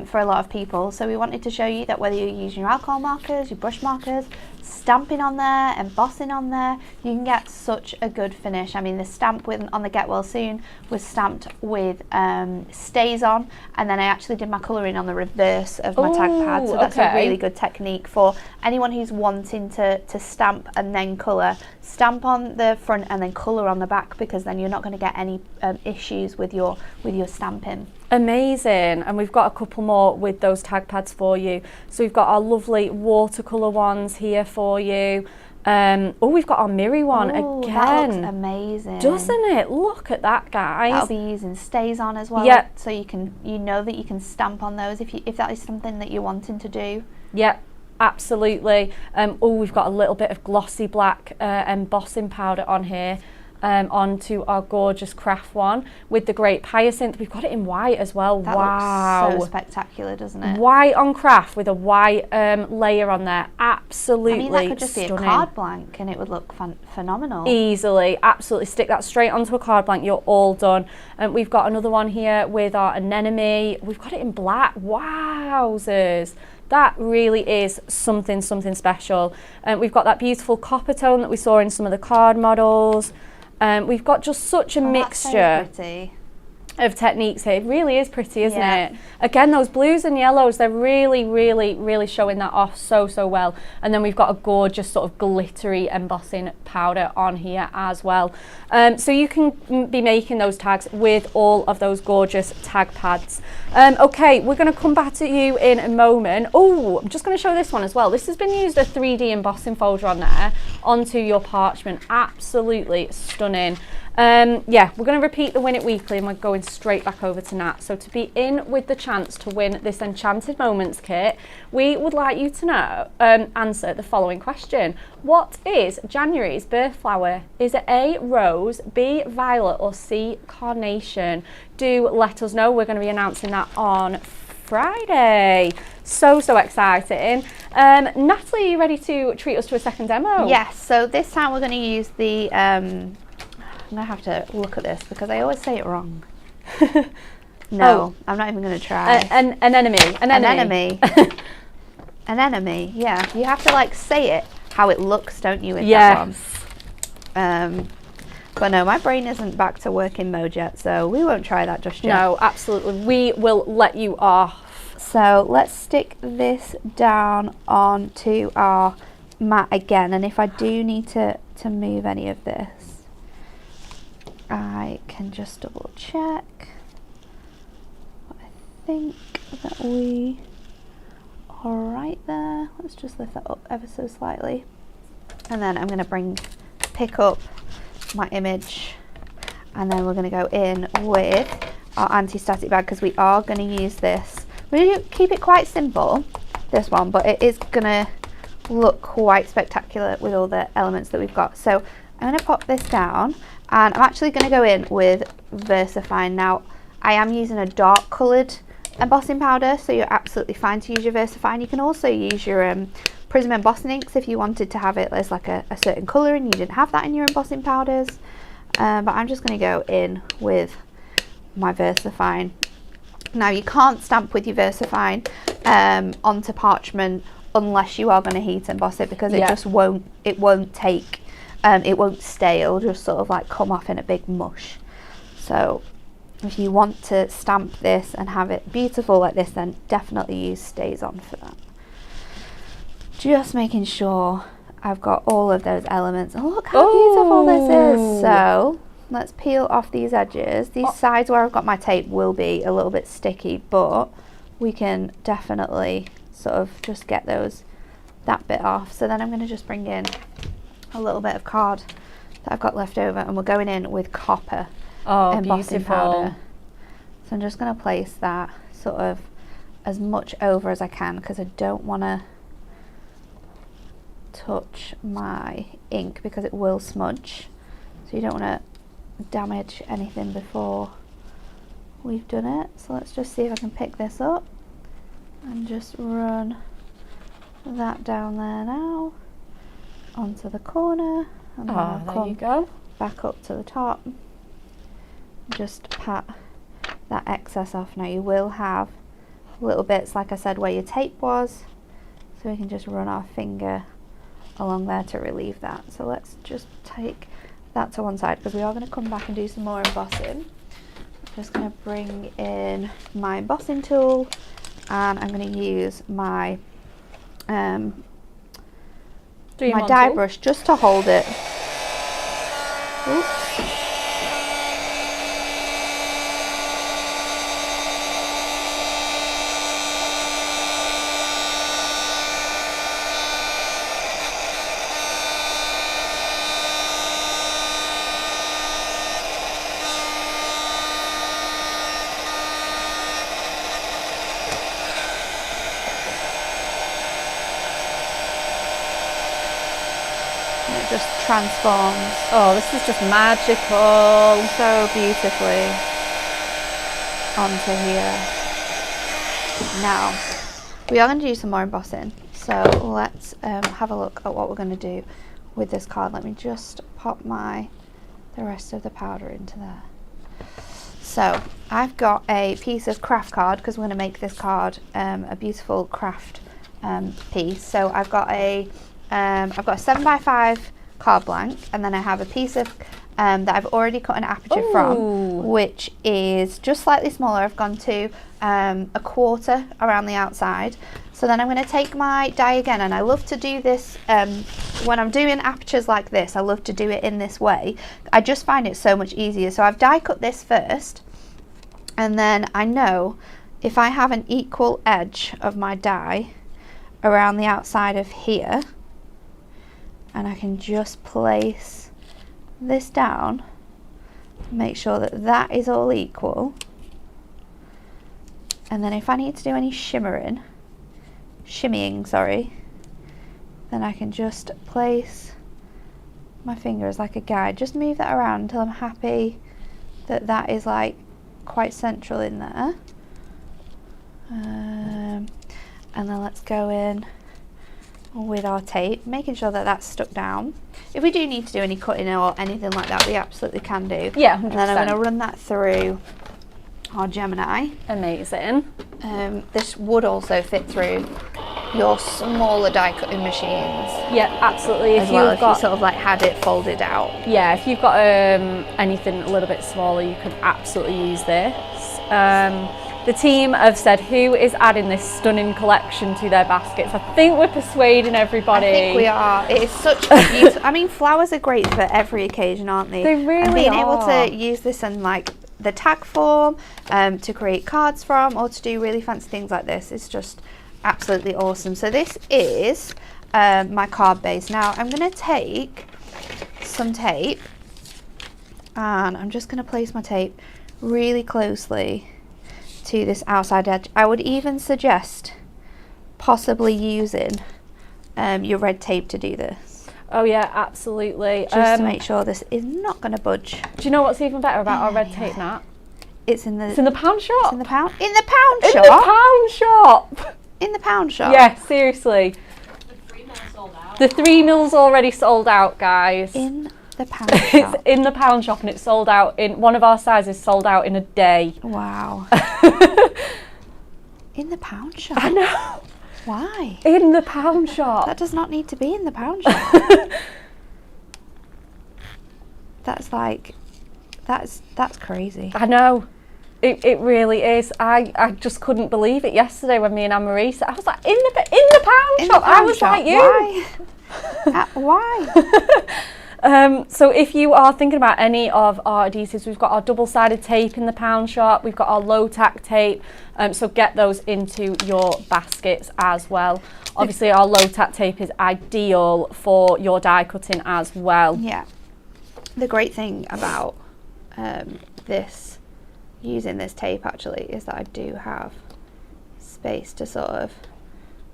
For a lot of people, so we wanted to show you that whether you're using your alcohol markers, your brush markers, stamping on there, embossing on there, you can get such a good finish. I mean, the stamp on the Get Well Soon was stamped with stays on, and then I actually did my colouring on the reverse of my tag pad, so that's a really good technique for anyone who's wanting to stamp and then colour. Stamp on the front and then colour on the back, because then you're not going to get any issues with your stamping. Amazing. And we've got a couple more with those tag pads for you. So we've got our lovely watercolour ones here for you. We've got our Miri one again. That looks amazing. Doesn't it? Look at that, guys. That'll be using stays on as well. Yep. So you know that you can stamp on those if that is something that you're wanting to do. Yep. Absolutely. We've got a little bit of glossy black embossing powder on here. Onto our gorgeous craft one with the Grape Hyacinth. We've got it in white as well. That looks so spectacular, doesn't it? White on craft with a white layer on there. Absolutely stunning. I mean, that could just be a card blank and it would look phenomenal. Easily, absolutely. Stick that straight onto a card blank, you're all done. And we've got another one here with our anemone. We've got it in black. Wowzers. That really is something special. We've got that beautiful copper tone that we saw in some of the card models. We've got just such a mixture of techniques here. It really is pretty, isn't it? Again, those blues and yellows, they're really showing that off so well. And then we've got a gorgeous sort of glittery embossing powder on here as well. So you can be making those tags with all of those gorgeous tag pads. Okay, we're going to come back to you in a moment. Oh, I'm just going to show this one as well. This has been used a 3D embossing folder on there onto your parchment. Absolutely stunning. Yeah, we're going to repeat the Win It Weekly and we're going straight back over to Nat. So to be in with the chance to win this Enchanted Moments kit, we would like you to answer the following question. What is January's birth flower? Is it A, rose, B, violet, or C, carnation? Do let us know. We're going to be announcing that on Friday. So exciting. Natalie, are you ready to treat us to a second demo? Yes, so this time we're going to use the I'm going to have to look at this because I always say it wrong. No, I'm not even going to try. An enemy. An enemy, yeah. You have to like say it how it looks, don't you, with that one? But no, my brain isn't back to working mode yet, so we won't try that just yet. No, absolutely. We will let you off. So let's stick this down onto our mat again, and if I do need to move any of this, I can just double check. I think that we are right there. Let's just lift that up ever so slightly, and then I'm going to pick up my image, and then we're going to go in with our anti-static bag, because we are going to use this. We keep it quite simple, this one, but it is going to look quite spectacular with all the elements that we've got. So I'm going to pop this down, and I'm actually going to go in with VersaFine. Now, I am using a dark coloured embossing powder, so you're absolutely fine to use your VersaFine. You can also use your Prism embossing inks if you wanted to have it as like a certain colour and you didn't have that in your embossing powders. But I'm just going to go in with my VersaFine. Now, you can't stamp with your VersaFine onto parchment unless you are going to heat emboss it, because it just won't take, it won't stay. It'll just sort of like come off in a big mush. So if you want to stamp this and have it beautiful like this, then definitely use StazOn for that. Just making sure I've got all of those elements. Oh, look how beautiful this is. So let's peel off these edges. These sides where I've got my tape will be a little bit sticky, but we can definitely sort of just get that bit off. So then I'm going to just bring in a little bit of card that I've got left over, and we're going in with copper embossing powder. So I'm just going to place that sort of as much over as I can, because I don't want to touch my ink because it will smudge. So you don't want to damage anything before we've done it. So let's just see if I can pick this up and just run that down there now onto the corner, and then I'll there come you go. back up to the top. Just pat that excess off. Now, you will have little bits, like I said, where your tape was, so we can just run our finger along there to relieve that. So let's just take that to one side, because we are going to come back and do some more embossing. I'm just going to bring in my embossing tool, and I'm going to use my die brush just to hold it. Oops. Just transforms. Oh, this is just magical. So beautifully onto here. Now, we are going to do some more embossing. So let's have a look at what we're going to do with this card. Let me just pop the rest of the powder into there. So I've got a piece of craft card, because we're going to make this card a beautiful craft piece. So I've got a 7x5 card blank, and then I have a piece of that I've already cut an aperture from, which is just slightly smaller. I've gone to a quarter around the outside. So then I'm going to take my die again, and I love to do this when I'm doing apertures like this. I love to do it in this way. I just find it so much easier. So I've die cut this first, and then I know if I have an equal edge of my die around the outside of here, and I can just place this down, make sure that that is all equal, and then if I need to do any shimmying, then I can just place my finger as like a guide, just move that around until I'm happy that that is like quite central in there. And then let's go in with our tape, making sure that that's stuck down. If we do need to do any cutting or anything like that, we absolutely can do. Yeah, 100%. And then I'm going to run that through our Gemini. Amazing. This would also fit through your smaller die cutting machines. Yeah, absolutely. If you sort of like had it folded out. Yeah, if you've got anything a little bit smaller, you can absolutely use this. The team have said who is adding this stunning collection to their baskets. I think we're persuading everybody. I think we are. It is such a beautiful. I mean, flowers are great for every occasion, aren't they? They really and being are. able to use this in like the tag form, to create cards from, or to do really fancy things like this is just absolutely awesome. So this is my card base. Now I'm going to take some tape, and I'm just going to place my tape really closely to this outside edge. I would even suggest possibly using your red tape to do this. Oh yeah, absolutely. Just to make sure this is not going to budge. Do you know what's even better about our red tape, Nat? It's in the pound shop. It's in the pound. In the pound In shop. the pound shop. In the pound shop. Yeah, seriously. The 3 mil sold out. The 3 mil's already sold out, guys. In the pound shop. It's in the pound shop, and it's sold out in one of our sizes. Sold out in a day. Wow. In the pound shop. I know. Why? In the pound shop. That does not need to be in the pound shop. That's like, that's crazy. I know. It really is. I just couldn't believe it yesterday when me and Anne-Marie said, I was like, in the pound In shop. the pound I was shop. like, you. Why? Why? So if you are thinking about any of our adhesives, we've got our double-sided tape in the pound shop. We've got our low-tack tape. So get those into your baskets as well. Obviously, our low-tack tape is ideal for your die cutting as well. Yeah. The great thing about using this tape actually is that I do have space to sort of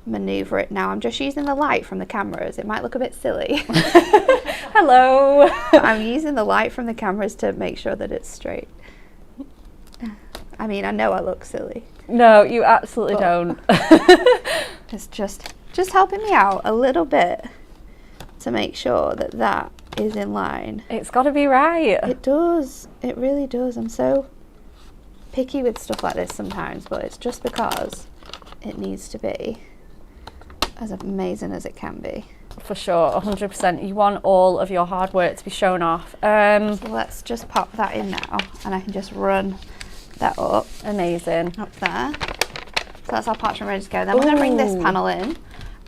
maneuver it. Now I'm just using the light from the cameras. It might look a bit silly. Hello. I'm using the light from the cameras to make sure that it's straight. I mean, I know I look silly. No, you absolutely don't. It's just helping me out a little bit to make sure that that is in line. It's got to be right. It does. It really does. I'm so picky with stuff like this sometimes, but it's just because it needs to be as amazing as it can be. For sure, 100%. You want all of your hard work to be shown off. So let's just pop that in now, and I can just run that up Amazing. there. So that's our parchment ready to go. Then we're going to bring this panel in,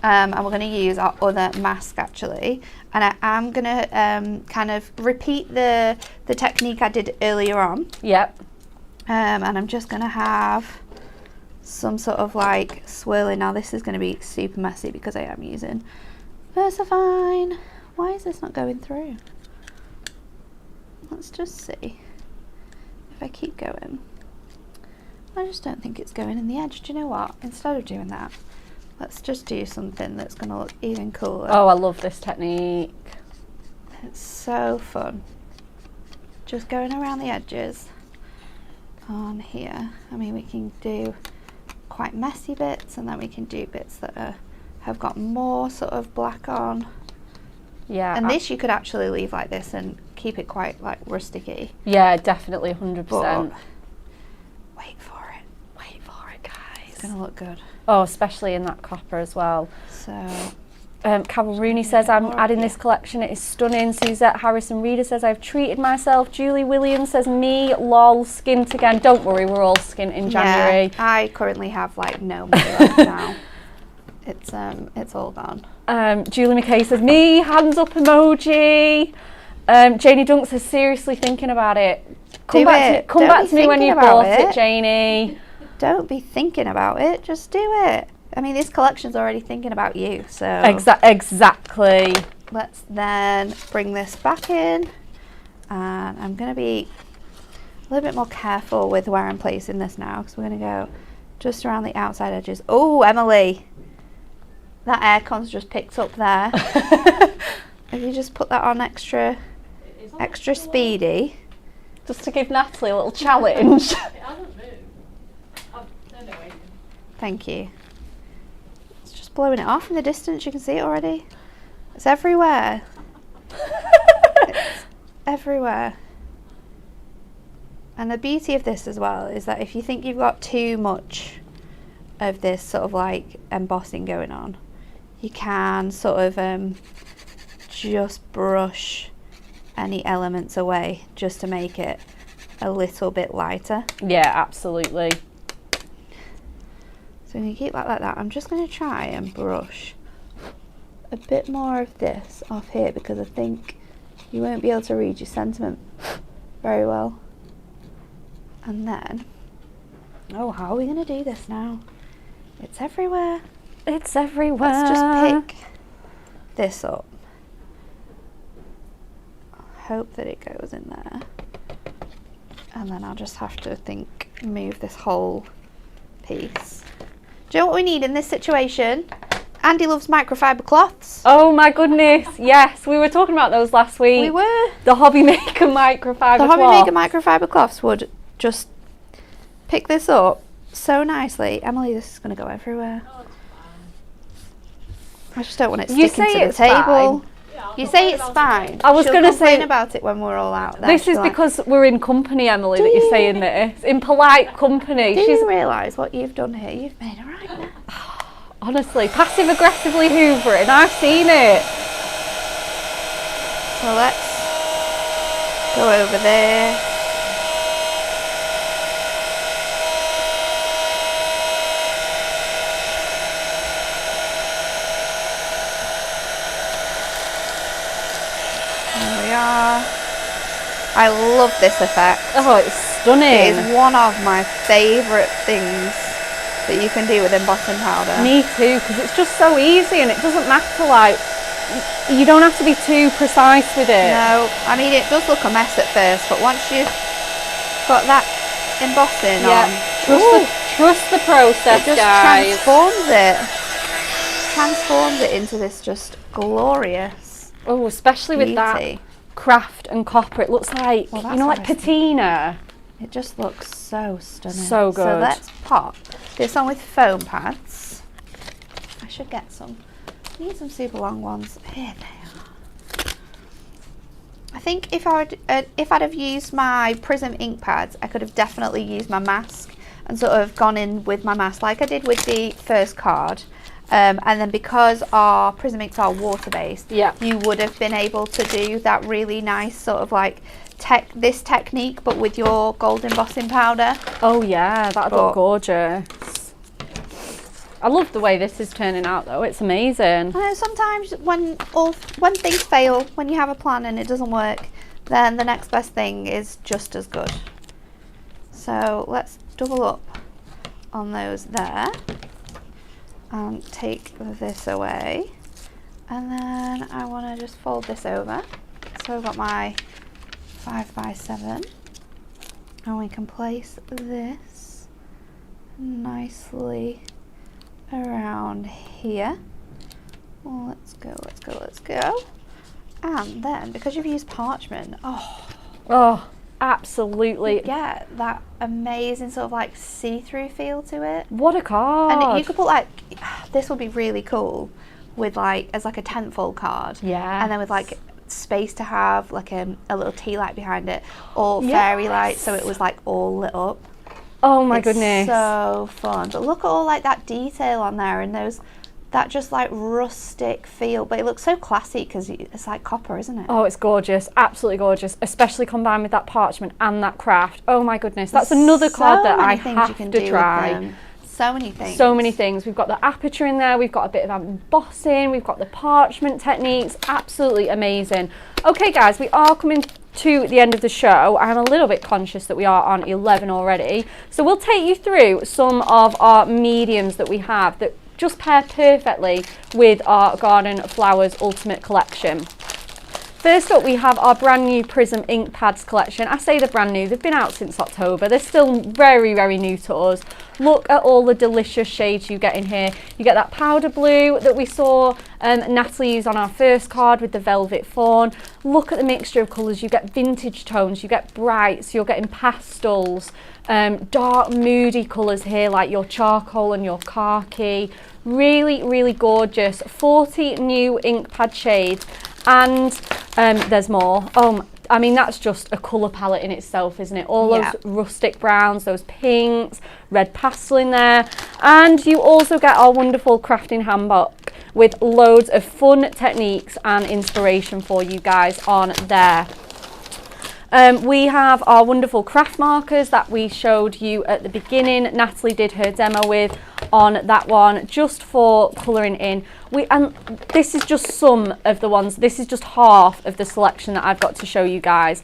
and we're going to use our other mask actually. And I am going to kind of repeat the technique I did earlier on. Yep. And I'm just going to have some sort of like swirling. Now this is going to be super messy because I am using VersaFine. Why is this not going through? Let's just see if I keep going. I just don't think it's going in the edge. Do you know what? Instead of doing that, let's just do something that's going to look even cooler. Oh, I love this technique. It's so fun. Just going around the edges on here. I mean, we can do quite messy bits, and then we can do bits that have got more sort of black on. Yeah. And this you could actually leave like this and keep it quite like rusticy. Yeah, definitely, 100%. But wait for it. Wait for it, guys. It's going to look good. Oh, especially in that copper as well. So Carol Rooney says, I'm more adding here. this collection. It is stunning. Suzette Harrison Reader says, I've treated myself. Julie Williams says, me, lol, skint again. Don't worry, we're all skint in January. Yeah, I currently have like no money left now. It's all gone. Julie McKay says, me, hands up emoji. Janie Dunk says, seriously thinking about it. Come back to me when you've bought it, Janie. Don't be thinking about it, just do it. I mean, this collection's already thinking about you, so. Exactly. Let's then bring this back in, and I'm going to be a little bit more careful with where I'm placing this now, because we're going to go just around the outside edges. Oh, Emily, that aircon's just picked up there. If you just put that on extra speedy. Just to give Natalie a little challenge. It hasn't moved. I've turned it away. Thank you. It's just blowing it off in the distance. You can see it already. It's everywhere. It's everywhere. And the beauty of this as well is that if you think you've got too much of this sort of like embossing going on, you can sort of just brush any elements away just to make it a little bit lighter. Yeah, absolutely. So I'm going to keep that like that. I'm just going to try and brush a bit more of this off here because I think you won't be able to read your sentiment very well. And then, oh, how are we going to do this now? It's everywhere. It's everywhere. Let's just pick this up. Hope that it goes in there. And then I'll just have to move this whole piece. Do you know what we need in this situation? Andy loves microfiber cloths. Oh my goodness, yes, we were talking about those last week. We were. The Hobby Maker microfiber The Hobby cloth. Maker microfiber cloths would just pick this up so nicely. Emily, this is going to go everywhere. Oh, it's fine. I just don't want it You sticking say to the it's table. fine. Yeah, I'll You complain say it's about fine. I was She'll gonna say- complain about it when we're all out there. This She'll is be like, because we're in company, Emily, Do that you're you? saying this. In polite company. do She's you realise what you've done here? You've made a right mess. honestly passive aggressively hoovering. I've seen it. So let's go over there. There we are. I love this effect. Oh, it's It stunning. is one of my favourite things that you can do with embossing powder. Me too, because it's just so easy and it doesn't matter, like, you don't have to be too precise with it. No, I mean it does look a mess at first, but once you've got that embossing Yeah, on, trust the process, it just guys. transforms it into this just glorious Oh, especially with that beauty. craft and copper, it looks like, Well, you that's know, what like I was patina. It just looks so stunning. So So good. let's pop this on with foam pads. I should get some. I need some super long ones. Here they are. I think if I'd have used my Prism ink pads, I could have definitely used my mask and sort of gone in with my mask like I did with the first card. And then because our Prism inks are water based, Yeah. you would have been able to do that really nice sort of like this technique, but with your gold embossing powder. Oh yeah, that'd But- look gorgeous. I love the way this is turning out though, it's amazing. I know sometimes when things fail, when you have a plan and it doesn't work, then the next best thing is just as good. So let's double up on those there and take this away. And then I want to just fold this over. So I've got my 5x7 and we can place this nicely around here. Well, let's go. And then, because you've used parchment, Oh, absolutely. you get that amazing sort of like see-through feel to it. What a card. And you could put like, this would be really cool with like, as like a tentfold card. Yeah. And then with like space to have like a little tea light behind it, or Yes. fairy light, so it was like all lit up. Oh my It's goodness. so fun. But look at all like that detail on there and that just like rustic feel, but it looks so classy because it's like copper, isn't it? Oh, it's gorgeous, absolutely gorgeous, especially combined with that parchment and that craft. Oh my goodness, that's There's another card so that many I things have you can to do with try. them. So many things. So many things. We've got the aperture in there, we've got a bit of embossing, we've got the parchment techniques, absolutely amazing. Okay guys, we are coming to the end of the show. I'm a little bit conscious that we are on 11 already. So we'll take you through some of our mediums that we have that just pair perfectly with our Garden Flowers Ultimate Collection. First up, we have our brand new Prism ink pads collection. I say they're brand new, they've been out since October. They're still very, very new to us. Look at all the delicious shades you get in here. You get that powder blue that we saw Natalie use on our first card with the Velvet Fawn. Look at the mixture of colours. You get vintage tones, you get brights, you're getting pastels, dark moody colours here like your charcoal and your khaki. Really, really gorgeous. 40 new ink pad shades. And there's more. I mean, that's just a colour palette in itself, isn't it? All Yeah. those rustic browns, those pinks, red pastel in there. And you also get our wonderful crafting handbook with loads of fun techniques and inspiration for you guys on there. We have our wonderful craft markers that we showed you at the beginning. Natalie did her demo with. on that one, just for colouring in. And this is just some of the ones, this is just half of the selection that I've got to show you guys.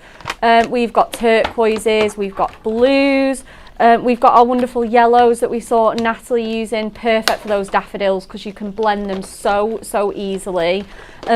We've got turquoises, we've got blues, we've got our wonderful yellows that we saw Natalie using, perfect for those daffodils because you can blend them so easily.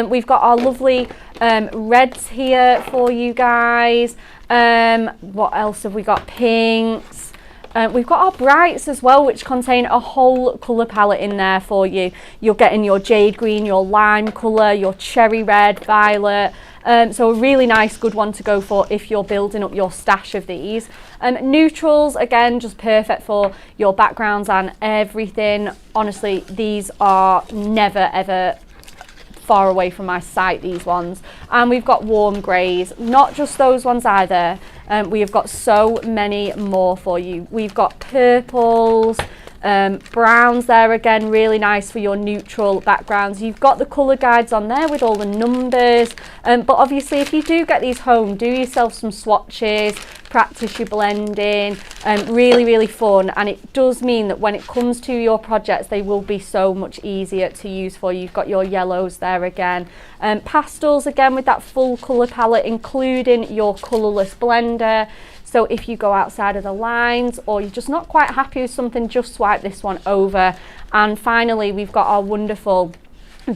We've got our lovely reds here for you guys. What else have we got? Pinks. We've got our brights as well, which contain a whole colour palette in there for you. You're getting your jade green, your lime colour, your cherry red, violet. So a really nice good one to go for if you're building up your stash of these. Neutrals, again, just perfect for your backgrounds and everything. Honestly, these are never ever far away from my sight, these ones. And we've got warm greys, not just those ones either. We have got so many more for you. We've got purples, browns there, again, really nice for your neutral backgrounds. You've got the colour guides on there with all the numbers, but obviously if you do get these home, do yourself some swatches, practice your blending, really fun, and it does mean that when it comes to your projects, they will be so much easier to use for you. You've got your yellows there again, pastels again with that full colour palette, including your colourless blender. So if you go outside of the lines or you're just not quite happy with something, just swipe this one over. And finally, we've got our wonderful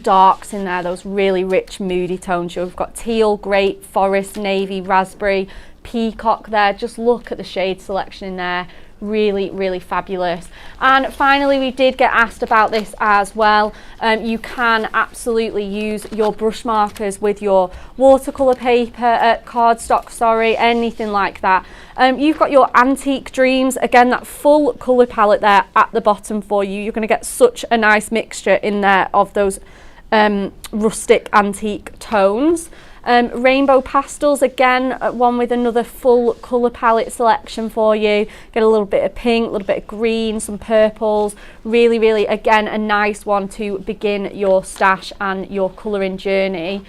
darks in there, those really rich moody tones. We've got teal, grape, forest, navy, raspberry, peacock there. Just look at the shade selection in there. Really fabulous. And finally, we did get asked about this as well. You can absolutely use your brush markers with your watercolor paper, cardstock, sorry, anything like that. You've got your antique dreams, again, that full color palette there at the bottom for you. You're going to get such a nice mixture in there of those rustic antique tones. Rainbow pastels, again, one with another full colour palette selection for you. Get a little bit of pink, a little bit of green, some purples. Really, again, a nice one to begin your stash and your colouring journey.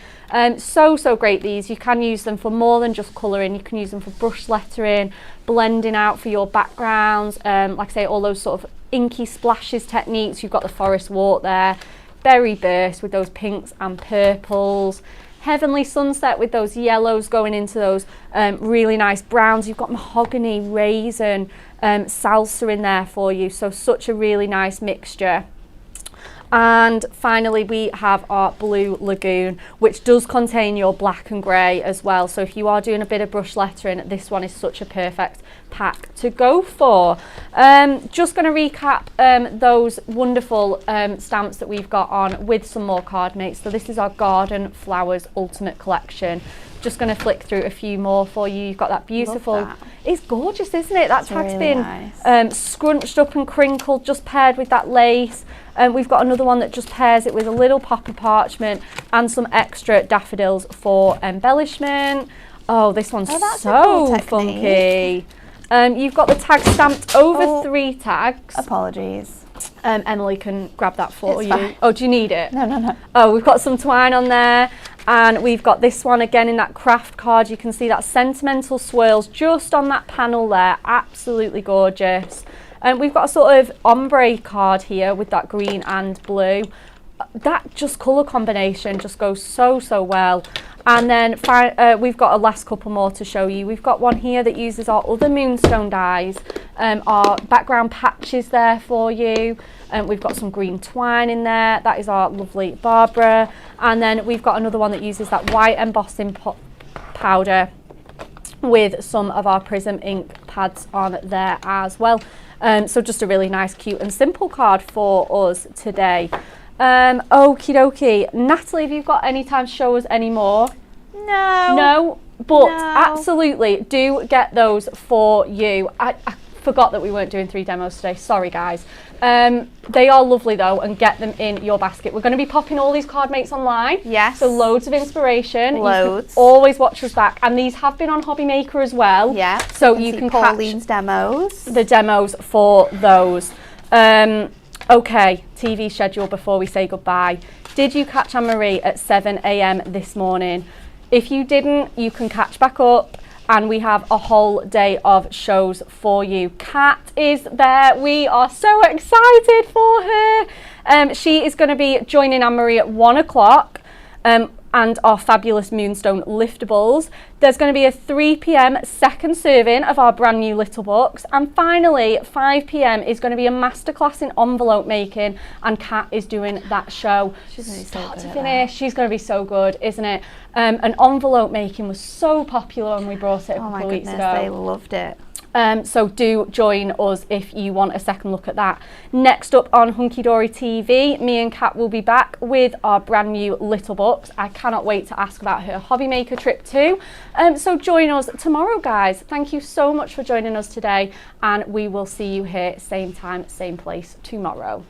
So great, these. You can use them for more than just colouring. You can use them for brush lettering, blending out for your backgrounds. Like I say, all those sort of inky splashes techniques. You've got the forest walk there. Berry burst with those pinks and purples. Heavenly sunset with those yellows going into those really nice browns. You've got mahogany, raisin, salsa in there for you. So such a really nice mixture. And finally, we have our Blue Lagoon, which does contain your black and grey as well. So if you are doing a bit of brush lettering, this one is such a perfect pack to go for. Just going to recap those wonderful stamps that we've got on with some more card mates. So this is our Garden Flowers Ultimate Collection. Just going to flick through a few more for you. You've got that beautiful, that. It's gorgeous, isn't it? That tag's really been nice. Scrunched up and crinkled, just paired with that lace. We've got another one that just pairs it with a little pop of parchment and some extra daffodils for embellishment. Oh, this one's that's a so cool funky. You've got the tag stamped over 3 tags. Apologies. Emily can grab that for It's you. fine. Oh, do you need it? No. Oh, we've got some twine on there, and we've got this one again in that craft card. You can see that sentimental swirls just on that panel there. Absolutely gorgeous. We've got a sort of ombre card here with that green and blue. That just colour combination just goes so well. And then we've got a last couple more to show you. We've got one here that uses our other moonstone dies, our background patches there for you. We've got some green twine in there. That is our lovely Barbara. And then we've got another one that uses that white embossing powder with some of our Prism ink pads on there as well. So just a really nice, cute and simple card for us today. Okie dokie. Natalie, have you got any time to show us any more? No? But absolutely do get those for you. I forgot that we weren't doing 3 demos today. Sorry, guys. They are lovely though, and get them in your basket. We're going to be popping all these card mates online. Yes. So loads of inspiration. Loads. You can always watch us back. And these have been on Hobby Maker as well. Yeah. So you can Pauline's catch demos. the demos for those. Okay, TV schedule before we say goodbye. Did you catch Anne-Marie at 7 a.m. this morning? If you didn't, you can catch back up. and we have a whole day of shows for you. Kat is there. We are so excited for her. She is going to be joining Anne-Marie at 1 o'clock. And our fabulous Moonstone liftables. There's going to be a 3 p.m. second serving of our brand new little books, and finally 5 p.m. is going to be a masterclass in envelope making, and Kat is doing that show. She's going to be so Start good to at finish. She's going to be so good, isn't it? And envelope making was so popular when we brought it a Oh my couple of weeks goodness, ago. they loved it. So do join us if you want a second look at that. Next up on Hunky Dory TV, me and Kat will be back with our brand new little books. I cannot wait to ask about her hobby maker trip too. So join us tomorrow, guys. Thank you so much for joining us today, and we will see you here same time, same place tomorrow.